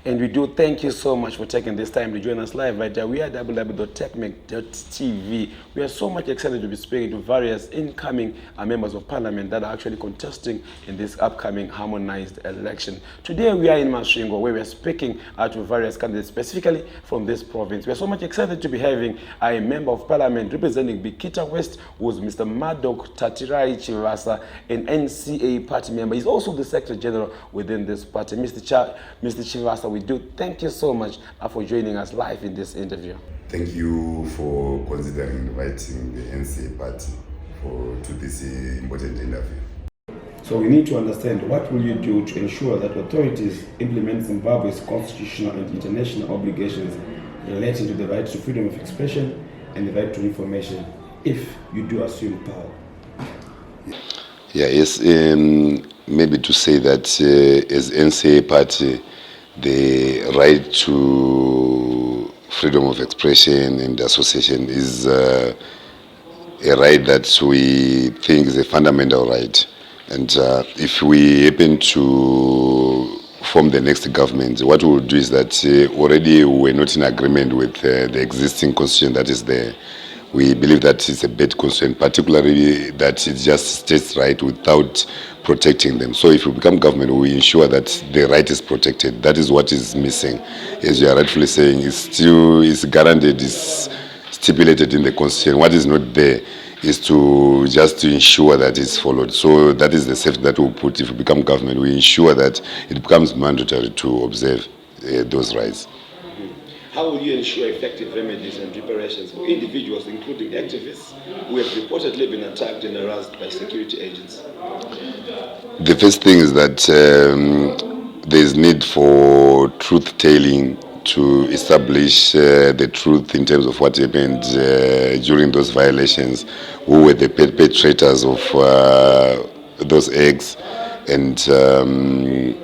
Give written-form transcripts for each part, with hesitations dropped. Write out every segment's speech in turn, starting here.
And we do thank you so much for taking this time to join us live right there. We are www.techmec.tv. We are so much excited to be speaking to various incoming members of parliament that are actually contesting in this upcoming harmonized election. Today we are in Masvingo, where we are speaking to various candidates specifically from this province. We are so much excited to be having a member of parliament representing Bikita West, who is Mr. Madok Tatirai Chivasa, an NCA party member. He's also the Secretary General within this party. Mr. Chivasa, we do thank you so much for joining us live in this interview. Thank you for considering inviting the NCA party to this important interview. So we need to understand, what will you do to ensure that authorities implement Zimbabwe's constitutional and international obligations relating to the right to freedom of expression and the right to information, if you do assume power? Yeah, yes, maybe to say that as NCA party, the right to freedom of expression and association is a right that we think is a fundamental right. And if we happen to form the next government, what we will do is that already we're not in agreement with the existing constitution that is there. We believe that it's a bad constitution, particularly that it just states right without protecting them. So if we become government, we ensure that the right is protected. That is what is missing. As you are rightfully saying, it's guaranteed, it's stipulated in the constitution. What is not there is to ensure that it's followed. So that is the safety that we'll put. If we become government, we ensure that it becomes mandatory to observe those rights. How will you ensure effective remedies and reparations for individuals, including activists, who have reportedly been attacked and harassed by security agents? The first thing is that there is need for truth-telling to establish the truth in terms of what happened during those violations, who were the perpetrators of those acts, and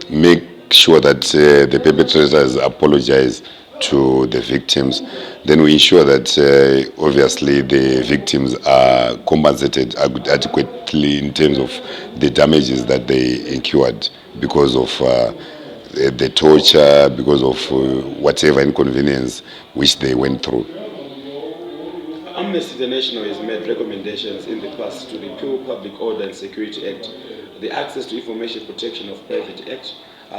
make sure that the perpetrators apologize to the victims. Then we ensure that obviously the victims are compensated adequately in terms of the damages that they incurred because of the torture, because of whatever inconvenience which they went through. Amnesty International has made recommendations in the past to repeal Public Order and Security Act, the Access to Information Protection of Private Act.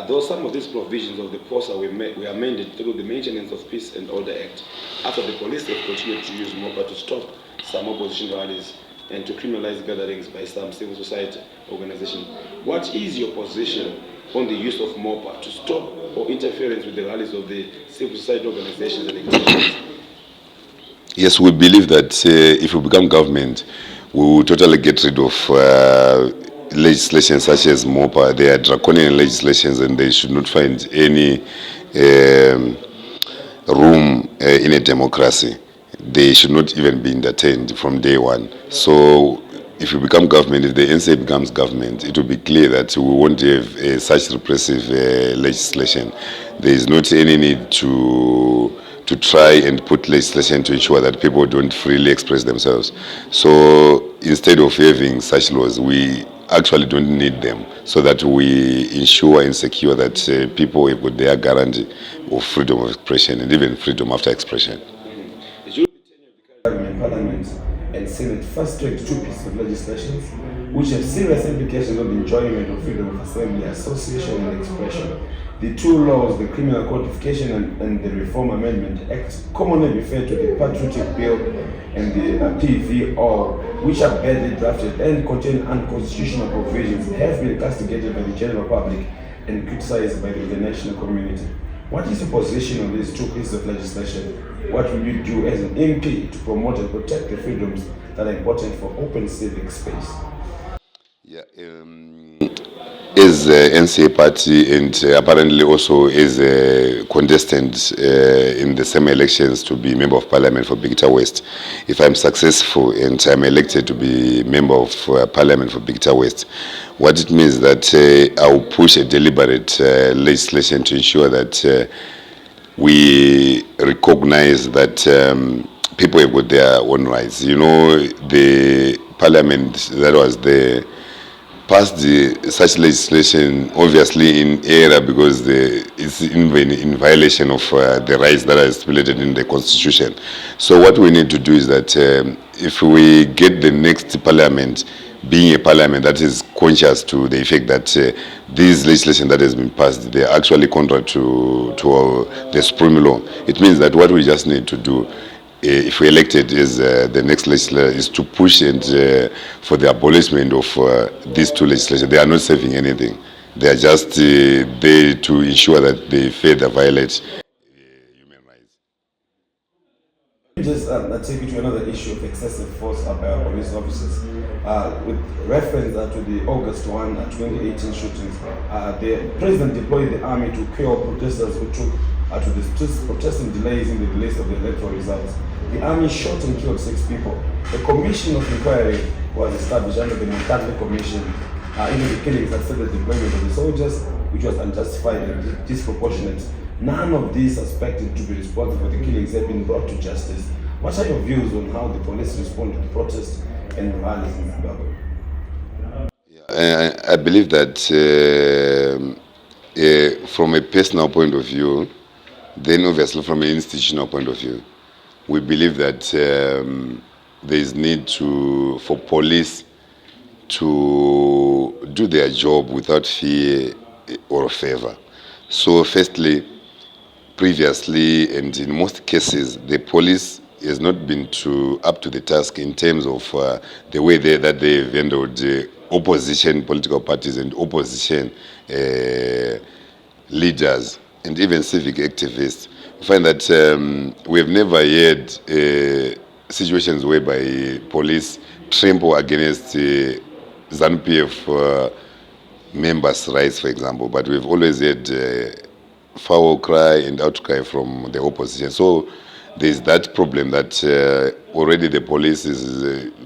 Though some of these provisions of the POSA were amended through the Maintenance of Peace and Order Act, after the police have continued to use MOPA to stop some opposition rallies and to criminalize gatherings by some civil society organizations. What is your position on the use of MOPA to stop or interference with the rallies of the civil society organizations and activities? Yes, we believe that if we become government, we will totally get rid of legislation such as MOPA. They are draconian legislations and they should not find any room in a democracy. They should not even be entertained from day one. So if you become government, if the NCA becomes government, it will be clear that we won't have such repressive legislation. There is not any need to try and put legislation to ensure that people don't freely express themselves. So instead of having such laws, we actually don't need them, so that we ensure and secure that people have got their guarantee of freedom of expression and even freedom after expression. The government, Parliament and Senate frustrate two pieces of legislation which have serious implications on the enjoyment of freedom of assembly, association and expression. The two laws, the Criminal Codification and the Reform Amendment Act, commonly referred to the Patriotic Bill and the PVO, which are badly drafted and contain unconstitutional provisions, have been castigated by the general public and criticized by the international community. What is your position on these two pieces of legislation? What will you do as an MP to promote and protect the freedoms that are important for open civic space? Yeah, as NCA party and apparently also as a contestant in the same elections to be member of parliament for Bikita West, if I'm successful and I'm elected to be member of parliament for Bikita West, what it means that I'll push a deliberate legislation to ensure that we recognize that people have got their own rights. You know, the parliament that was there passed such legislation obviously in error because it's in violation of the rights that are stipulated in the constitution. So what we need to do is that if we get the next parliament being a parliament that is conscious to the effect that this legislation that has been passed, they are actually contrary to the supreme law. It means that what we just need to do if we elected is the next legislature is to push and for the abolishment of these two legislation. They are not saving anything. They are just there to ensure that they further violate human rights. Just take you to another issue of excessive force by our police officers. With reference to the August 1, 2018 shootings, the president deployed the army to quell protesters who took to the streets protesting delays in the release of the electoral results. The army shot and killed 6 people. A commission of inquiry was established under the Mutadle Commission. Even the killings had said the deployment of the soldiers, which was unjustified and disproportionate. None of these suspected to be responsible for the killings have been brought to justice. What are your views on how the police respond to the protests and rallies in Zimbabwe? I believe that from a personal point of view, then obviously from an institutional point of view, we believe that there is need for police to do their job without fear or favor. So firstly, previously and in most cases, the police has not been up to the task in terms of the way that they've handled opposition political parties and opposition leaders and even civic activists. We find that we have never had situations whereby police trample against ZANU-PF members' rights, for example, but we've always had foul cry and outcry from the opposition. So there's that problem that already the police is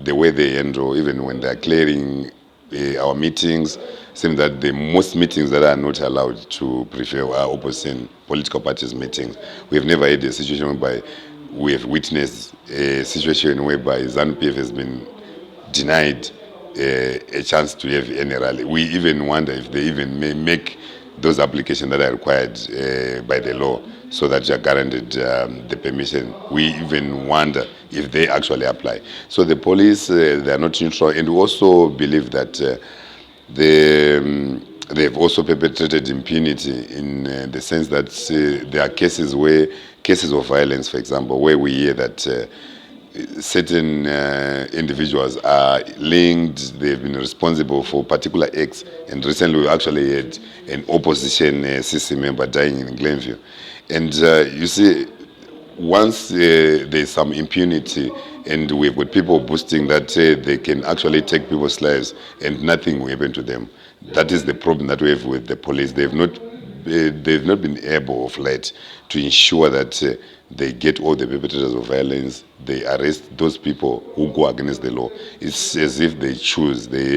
the way they handle, even when they're clearing our meetings, seems that the most meetings that are not allowed to prefer are opposition political parties meetings. We have never had a situation whereby we have witnessed a situation whereby ZANU-PF has been denied a chance to have any rally. We even wonder if they even may make those applications that are required by the law so that you are guaranteed the permission. We even wonder if they actually apply. So the police, they are not neutral, and we also believe that they've also perpetrated impunity in the sense that there are cases of violence, for example, where we hear that certain individuals are linked, they've been responsible for particular acts, and recently we actually had an opposition CC member dying in Glenview. And you see, once there's some impunity and we've got people boasting that they can actually take people's lives and nothing will happen to them, that is the problem that we have with the police. They've not been able of late to ensure that they get all the perpetrators of violence, they arrest those people who go against the law. It's as if they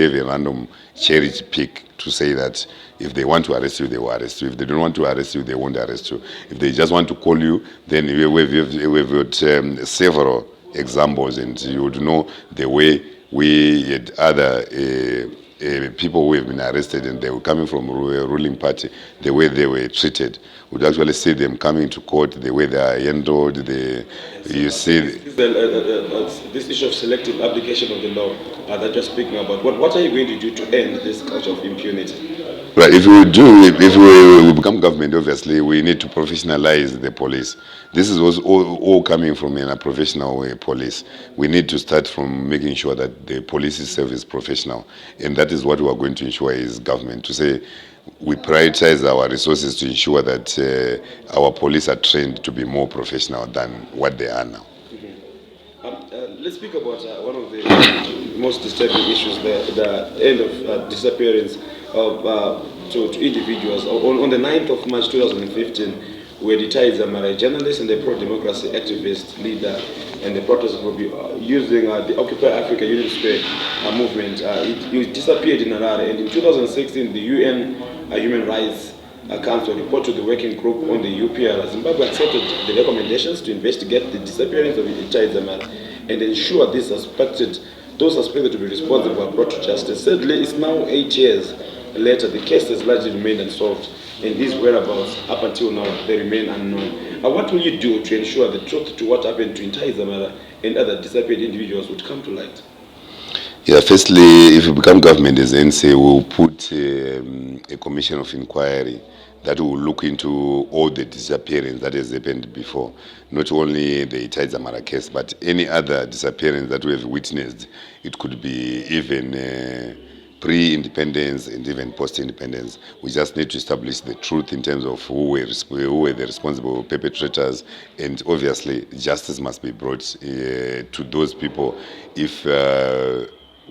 have a random cherry pick to say that if they want to arrest you, they will arrest you. If they don't want to arrest you, they won't arrest you. If they just want to call you, then we've got several examples, and you would know the way we had other people who have been arrested and they were coming from a ruling party, the way they were treated. Would actually see them coming to court, the way they are handled. You see this issue of selective application of the law that you're speaking about. What are you going to do to end this culture of impunity? Right. If we become government, obviously we need to professionalize the police. This is all coming from a professional police. We need to start from making sure that the police service is professional, and that is what we are going to ensure as government, to say we prioritize our resources to ensure that our police are trained to be more professional than what they are now. Let's speak about one of the most disturbing issues, the end of disappearance of to individuals. On the 9th of March 2015, we detained a journalist and a pro-democracy activist leader, and the protest will be using the Occupy Africa Unity Square movement. It disappeared in Harare, and in 2016, the UN Human Rights Council reported to the working group on the UPR. Zimbabwe accepted the recommendations to investigate the disappearance of Itai Zamara and ensure these suspected those suspected to be responsible are brought to justice. Sadly, it's now 8 years later. The case has largely remained unsolved, and his whereabouts up until now they remain unknown. What will you do to ensure the truth to what happened to Ntai Zamara and other disappeared individuals would come to light? Yeah, firstly, if we become government as NCA, we'll put a commission of inquiry that will look into all the disappearance that has happened before. Not only the Itai Zamara case, but any other disappearance that we have witnessed. It could be even pre-independence and even post-independence. We just need to establish the truth in terms of who were the responsible perpetrators, and obviously justice must be brought to those people. If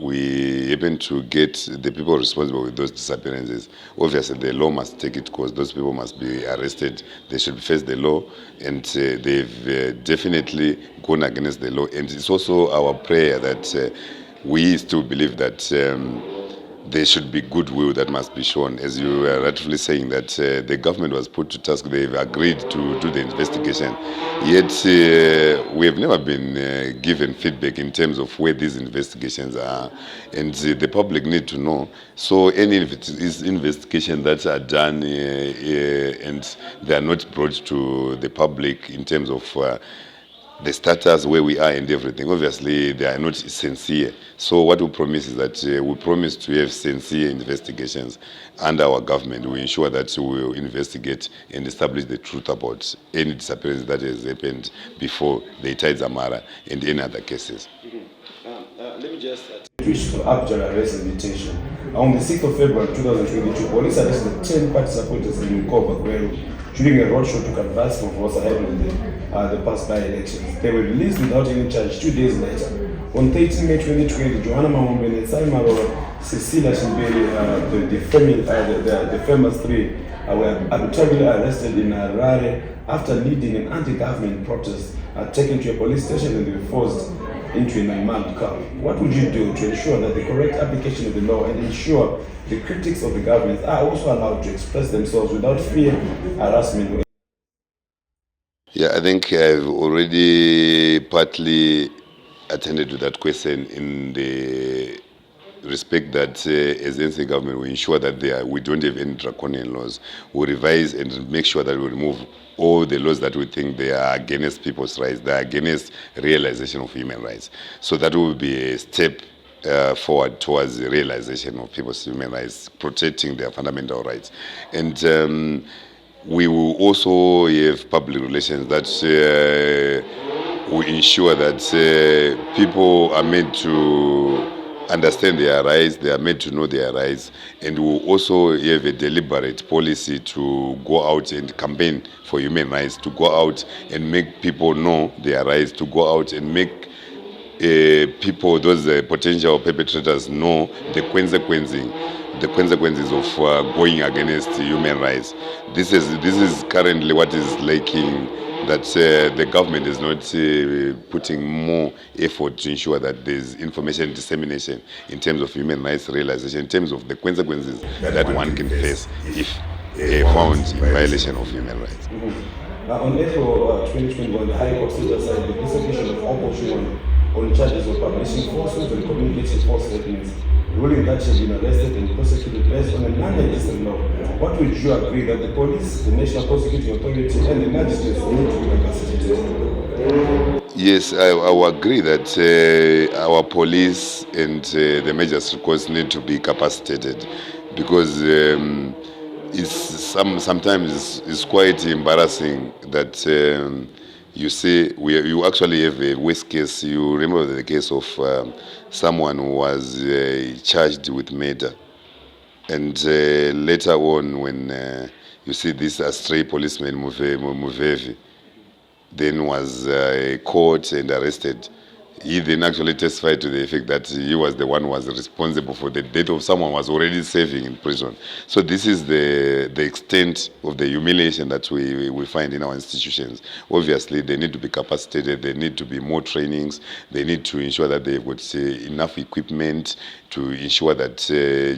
we happen to get the people responsible with those disappearances, obviously the law must take it course. Those people must be arrested. They should face the law, and they've definitely gone against the law. And it's also our prayer that we still believe that there should be goodwill that must be shown. As you were rightfully saying, that the government was put to task, they've agreed to do the investigation. Yet we have never been given feedback in terms of where these investigations are, and the public need to know. So any investigation that are done and they are not brought to the public in terms of the status, where we are and everything, obviously they are not sincere. So what we promise is that we promise to have sincere investigations under our government. We ensure that we will investigate and establish the truth about any disappearance that has happened before the Itai Zamara and any other cases. Let me just to Abjad arrest and detention. On the 6th of February 2022, police arrested 10 party supporters in Mukova during a roadshow to canvass for votes ahead of the past by-elections. They were released without any charge 2 days later. On 13 May 2020, Johanna Mamombene, Saimaro, Cecilia Shimbeli, the famous three, were arbitrarily arrested in Harare after leading an anti-government protest, taken to a police station and they were forced into an unmanned car. What would you do to ensure that the correct application of the law and ensure the critics of the government are also allowed to express themselves without fear, harassment? Yeah, I think I've already partly attended to that question in the respect that as NCA government we ensure that we don't have any draconian laws. We revise and make sure that we remove all the laws that we think they are against people's rights, they are against realization of human rights. So that will be a step forward towards the realization of people's human rights, protecting their fundamental rights. And we will also have public relations that we ensure that people are made to understand their rights, they are made to know their rights, and we will also have a deliberate policy to go out and campaign for human rights, to go out and make people know their rights, to go out and make people, those potential perpetrators, know the consequences of going against human rights. This is currently what is lacking, that the government is not putting more effort to ensure that there's information dissemination in terms of human rights realization, in terms of the consequences that one can face if found in violation of human rights. On April 2021, the High Court set aside the prosecution of Opo Shuman on charges of publishing falsehoods and communicating false statements, ruling that she has been arrested and prosecuted based on a non-existent law. What would you agree that the police, the National Prosecuting Authority, and the magistrates need to be capacitated? Yes, I will agree that our police and the magistrate courts need to be capacitated, because sometimes it's quite embarrassing that you see you actually have a worst case. You remember the case of someone who was charged with murder, and later on when you see this stray policeman Muvevi then was caught and arrested, he then actually testified to the effect that he was the one who was responsible for the death of someone who was already serving in prison. So this is the extent of the humiliation that we find in our institutions. Obviously, they need to be capacitated, there need to be more trainings, they need to ensure that they've got enough equipment to ensure that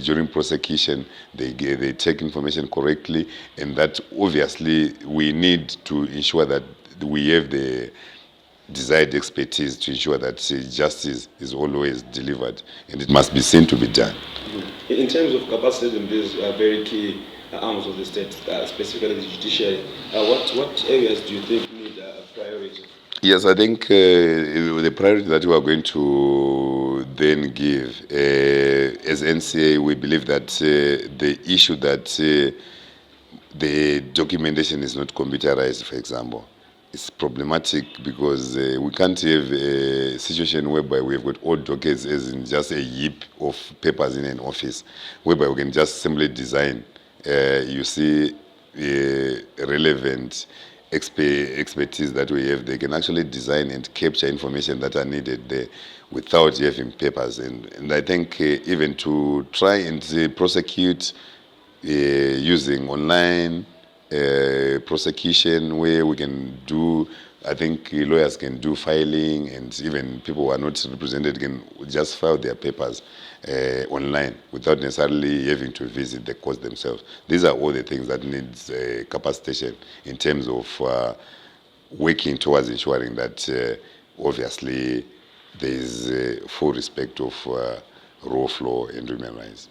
during prosecution they take information correctly, and that obviously we need to ensure that we have the desired expertise to ensure that justice is always delivered, and it must be seen to be done. In terms of capacity in these very key arms of the state, specifically the judiciary, what areas do you think need priority? Yes, I think the priority that we are going to then give as NCA, we believe that the issue that the documentation is not computerized, for example, it's problematic because we can't have a situation whereby we've got all dockets as in just a heap of papers in an office, whereby we can just simply design, you see, relevant expertise that we have. They can actually design and capture information that are needed there without having papers. And I think even to try and prosecute using online prosecution where we can do, I think lawyers can do filing, and even people who are not represented can just file their papers online without necessarily having to visit the courts themselves. These are all the things that needs capacitation in terms of working towards ensuring that obviously there is full respect of rule of law and human rights.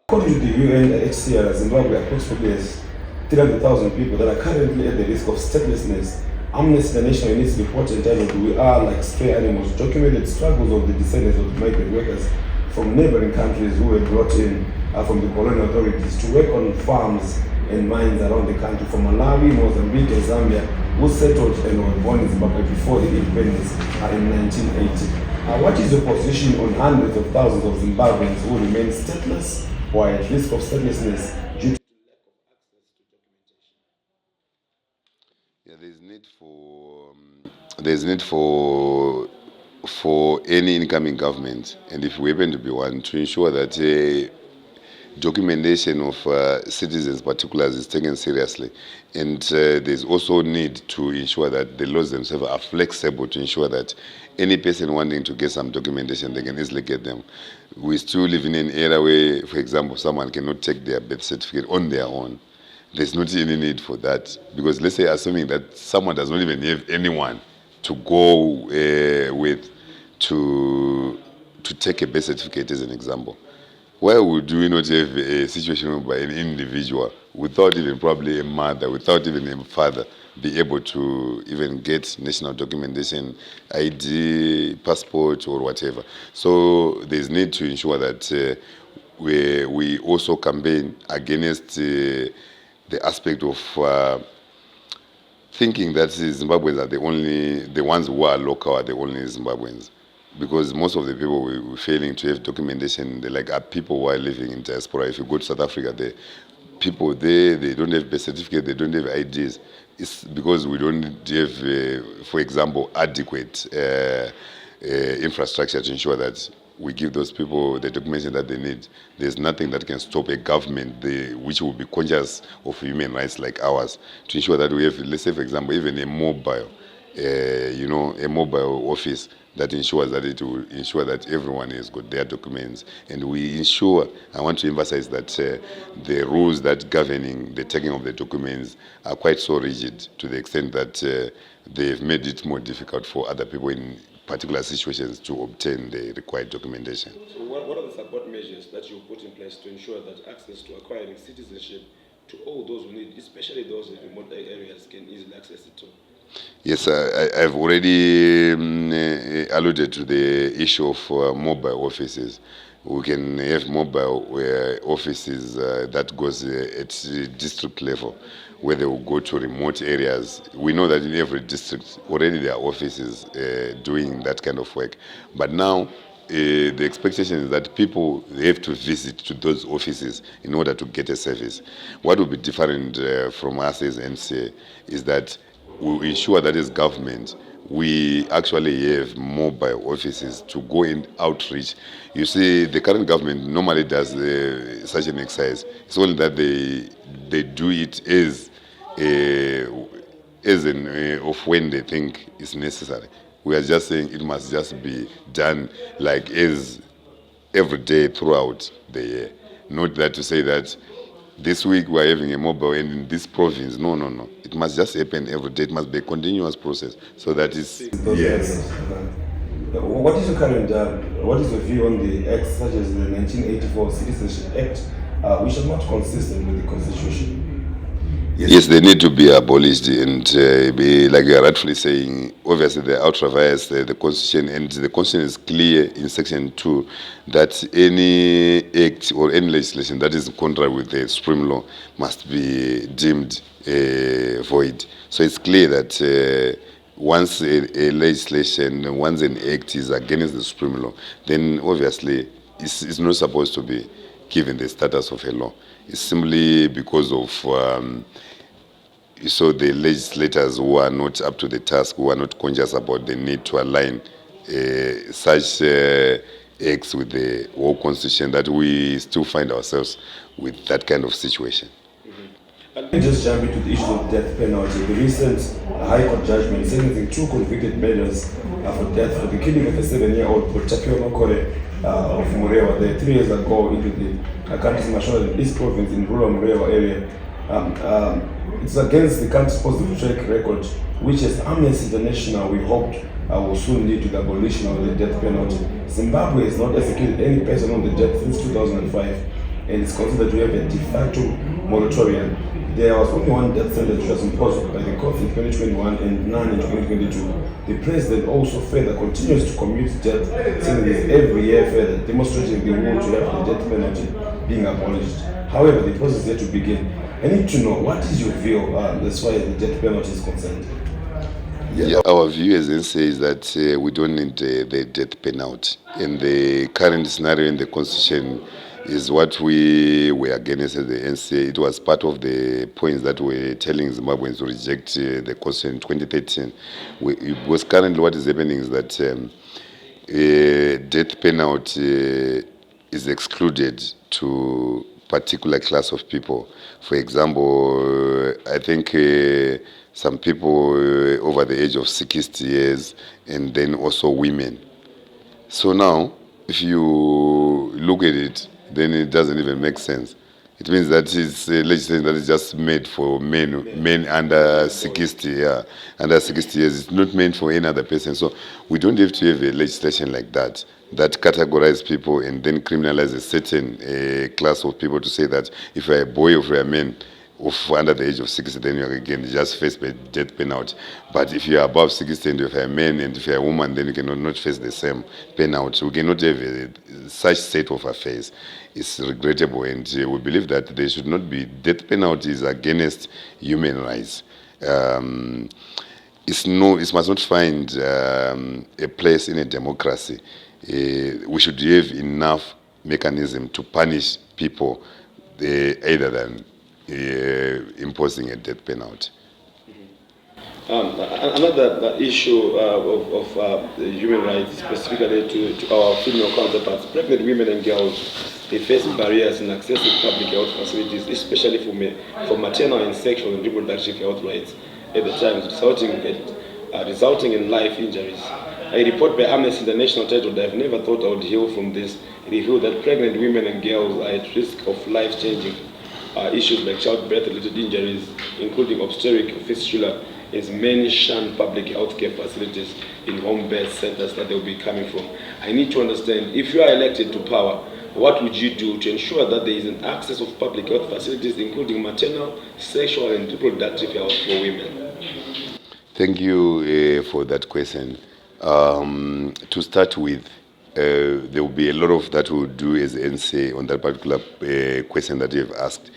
According to the UNHCR, Zimbabwe approximately has 300,000 people that are currently at the risk of statelessness. Amnesty International in its report entitled "We Are Like Stray Animals" documented struggles of the descendants of migrant workers from neighboring countries who were brought in from the colonial authorities to work on farms and mines around the country, from Malawi, Mozambique, and Zambia, who settled and were born in Zimbabwe before the independence in 1980. What is your position on hundreds of thousands of Zimbabweans who remain stateless or at risk of statelessness due to Yeah, there's need for any incoming government, and if we happen to be one, to ensure that documentation of citizens, particulars, is taken seriously, and there's also need to ensure that the laws themselves are flexible to ensure that any person wanting to get some documentation, they can easily get them. We still live in an era where, for example, someone cannot take their birth certificate on their own. There's not any need for that, because let's say, assuming that someone does not even have anyone to go with to take a birth certificate as an example, why would we not have a situation whereby an individual, without even probably a mother, without even a father, be able to even get national documentation, ID, passport, or whatever? So there's need to ensure that we also campaign against the aspect of thinking that Zimbabweans are the ones who are local are the only Zimbabweans. Because most of the people we're failing to have documentation, are people who are living in diaspora. If you go to South Africa, the people there, they don't have birth certificate, they don't have IDs. It's because we don't have, for example, adequate infrastructure to ensure that we give those people the documentation that they need. There's nothing that can stop a government which will be conscious of human rights like ours to ensure that we have, let's say, for example, even a mobile office that ensures that it will ensure that everyone has got their documents. And we ensure, I want to emphasize that the rules that governing the taking of the documents are quite so rigid to the extent that they've made it more difficult for other people in particular situations to obtain the required documentation. So what are the support measures that you put in place to ensure that access to acquiring citizenship to all those who need, especially those in remote areas, can easily access it to? Yes, I've already alluded to the issue of mobile offices. We can have mobile offices that goes at district level, where they will go to remote areas. We know that in every district already there are offices doing that kind of work. But now the expectation is that people have to visit to those offices in order to get a service. What will be different from us as NCA is that we ensure that as government, we actually have mobile offices to go in outreach. You see, the current government normally does such an exercise. It's only that they do it as of when they think it's necessary. We are just saying it must just be done as every day throughout the year. Not that to say that this week we are having a mobile, and in this province, no. It must just happen every day. It must be a continuous process. So that is, yes. What is your current, what is your view on the acts such as the 1984 Citizenship Act, which are not consistent with the Constitution? Yes, they need to be abolished, and be, like you are rightfully saying, obviously they ultra-vires the Constitution, and the Constitution is clear in Section 2 that any act or any legislation that is contrary with the supreme law must be deemed void. So it's clear that once a legislation, once an act is against the supreme law, then obviously it's not supposed to be given the status of a law. It's simply because of so the legislators who are not up to the task, who are not conscious about the need to align such acts with the whole constitution, that we still find ourselves with that kind of situation. Let me just jump into the issue of death penalty. The recent High Court judgment sentencing two convicted murderers for death for the killing of a 7-year-old Chapio Makore of Murewa. There 3 years ago into the country's Mashonaland East Province in rural Murewa area. It's against the country's positive track record, which as Amnesty International we hoped will soon lead to the abolition of the death penalty. Zimbabwe has not executed any person on the death since 2005, and it's considered to have a de facto moratorium. There was only one death sentence which was imposed by the court in 2021 and none in 2022. The president also further continues to commute death sentences every year further, demonstrating the will to have the death penalty being abolished. However, the process is yet to begin. I need to know, what is your view as far as the death penalty is concerned? Yeah, our view as NCA is that we don't need the death penalty. In the current scenario in the Constitution is what we were against as the NCA. It was part of the points that were telling Zimbabweans to reject the Constitution in 2013. Because currently what is happening is that death penalty is excluded to particular class of people. For example, I think some people over the age of 60 years, and then also women. So now, if you look at it, then it doesn't even make sense. It means that it's a legislation that is just made for men under 60, yeah, under 60 years. It's not meant for any other person. So we don't have to have a legislation like that categorize people and then criminalize a certain class of people to say that if you're a boy or if you're a man of under the age of 60, then you again just face the death penalty. But if you're above 60 and if you're a man and if you're a woman, then you cannot not face the same penalty. We cannot have such state of affairs. It's regrettable, and we believe that there should not be death penalties against human rights. It must not find a place in a democracy. We should have enough mechanism to punish people either than imposing a death penalty. Another issue of human rights, specifically to our female counterparts, pregnant women and girls, they face barriers in accessing public health facilities, especially for maternal and sexual and reproductive health rights at the times, resulting in life injuries. A report by Amnesty International titled "I've Never Thought I Would Heal from This" revealed that pregnant women and girls are at risk of life-changing issues like childbirth-related injuries, including obstetric fistula, as many shun public health care facilities in home-based centers that they'll be coming from. I need to understand, if you are elected to power, what would you do to ensure that there is an access of public health facilities, including maternal, sexual, and reproductive health for women? Thank you for that question. To start with, there will be a lot of that we'll do as NCA on that particular question that you have asked.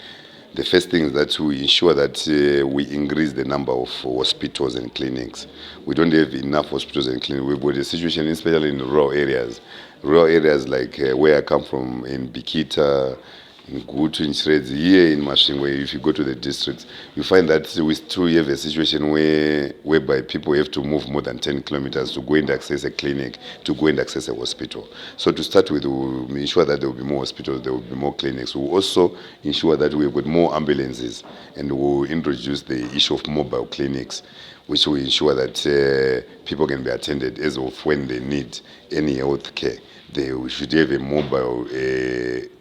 The first thing is that we ensure that we increase the number of hospitals and clinics. We don't have enough hospitals and clinics. We've got a situation, especially in rural areas. Rural areas like where I come from, in Bikita, in Gutu, in Shreds, here in Mashingwe, if you go to the districts, you find that we still have a situation whereby people have to move more than 10 kilometers to go and access a clinic, to go and access a hospital. So to start with, we'll ensure that there will be more hospitals, there will be more clinics. We'll also ensure that we've got more ambulances, and we'll introduce the issue of mobile clinics, which will ensure that people can be attended as of when they need any health care. They should have a mobile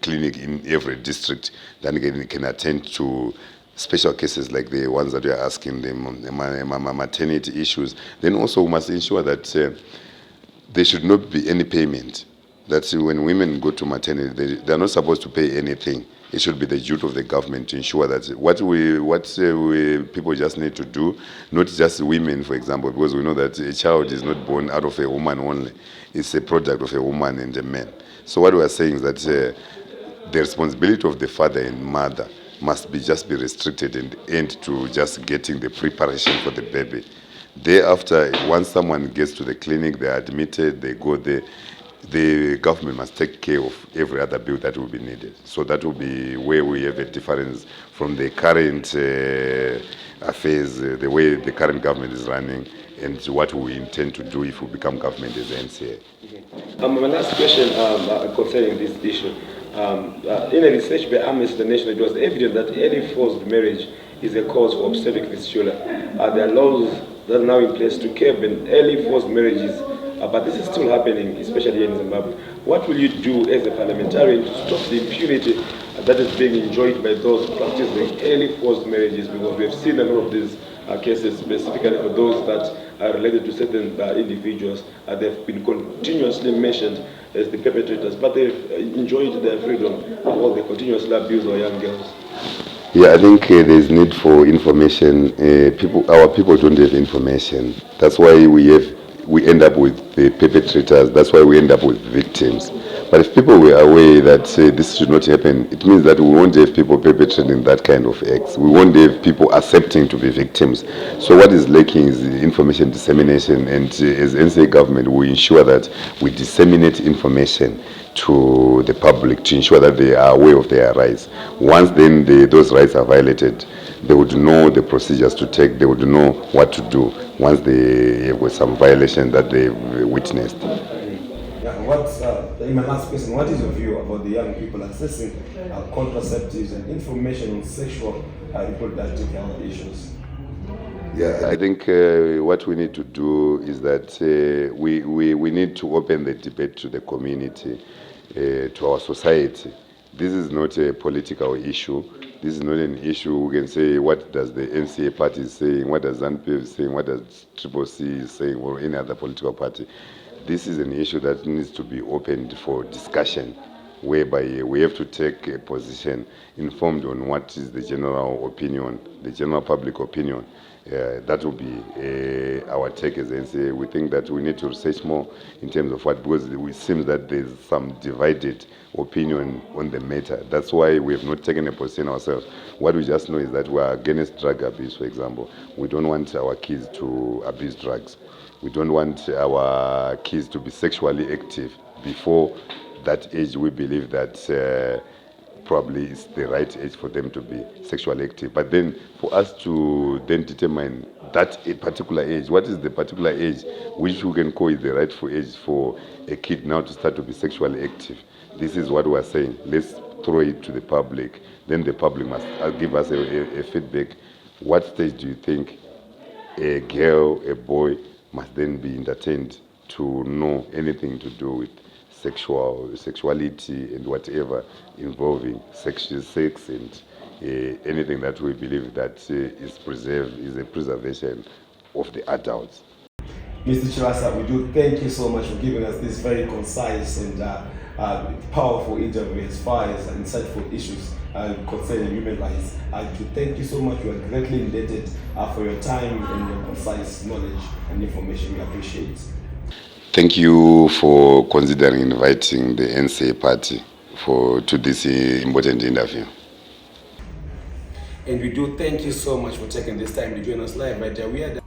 clinic in every district that can attend to special cases like the ones that you are asking, the maternity issues. Then also we must ensure that there should not be any payment. That when women go to maternity, they are not supposed to pay anything. It should be the duty of the government to ensure that what people just need to do, not just women, for example, because we know that a child is not born out of a woman only. It's a product of a woman and a man. So what we are saying is that the responsibility of the father and mother must be restricted and end to just getting the preparation for the baby. Thereafter, once someone gets to the clinic, they are admitted, they go there, the government must take care of every other bill that will be needed. So that will be where we have a difference from the current affairs, the way the current government is running, and what we intend to do if we become government as the NCA. My last question concerning this issue. In a research by Amnesty International, it was evident that early forced marriage is a cause for obstetric fistula. There are laws that are now in place to curb early forced marriages, but this is still happening, especially in Zimbabwe. What will you do as a parliamentarian to stop the impunity that is being enjoyed by those practicing early forced marriages? Because we have seen a lot of these cases, specifically for those that are related to certain individuals. They've been continuously mentioned as the perpetrators, but they've enjoyed their freedom while they continuously abuse our young girls. Yeah, I think there's need for information. Our people don't have information. That's why we end up with the perpetrators. That's why we end up with victims. But if people were aware that this should not happen, it means that we won't have people perpetrating that kind of acts. We won't have people accepting to be victims. So what is lacking is information dissemination, and as NCA government, we ensure that we disseminate information to the public to ensure that they are aware of their rights. Once then those rights are violated, they would know the procedures to take, they would know what to do once there was some violation that they witnessed. In my last question, what is your view about the young people accessing contraceptives and information on sexual reproductive health issues? Yeah, I think what we need to do is that we need to open the debate to the community, to our society. This is not a political issue. This is not an issue we can say what does the NCA party saying, what does ZANU-PF saying, what does Triple C saying, or any other political party. This is an issue that needs to be opened for discussion, whereby we have to take a position informed on what is the general opinion, the general public opinion. That will be our take as NCA. We think that we need to research more in terms of what, because it seems that there's some divided opinion on the matter. That's why we have not taken a position ourselves. What we just know is that we are against drug abuse, for example. We don't want our kids to abuse drugs. We don't want our kids to be sexually active before that age. We believe that probably it's the right age for them to be sexually active. But then for us to then determine that a particular age, what is the particular age which we can call is the rightful age for a kid now to start to be sexually active? This is what we are saying. Let's throw it to the public. Then the public must give us a feedback. What stage do you think a girl, a boy must then be entertained to know anything to do with sexuality and whatever involving sex and anything that we believe that is preserved, is a preservation of the adults. Mr. Chivasa, we do thank you so much for giving us this very concise and powerful interview as far as insightful issues concerning human rights. I do thank you so much. We are greatly indebted for your time and your concise knowledge and information. We appreciate it. Thank you for considering inviting the NCA party to this important interview. And we do thank you so much for taking this time to join us live right there. We are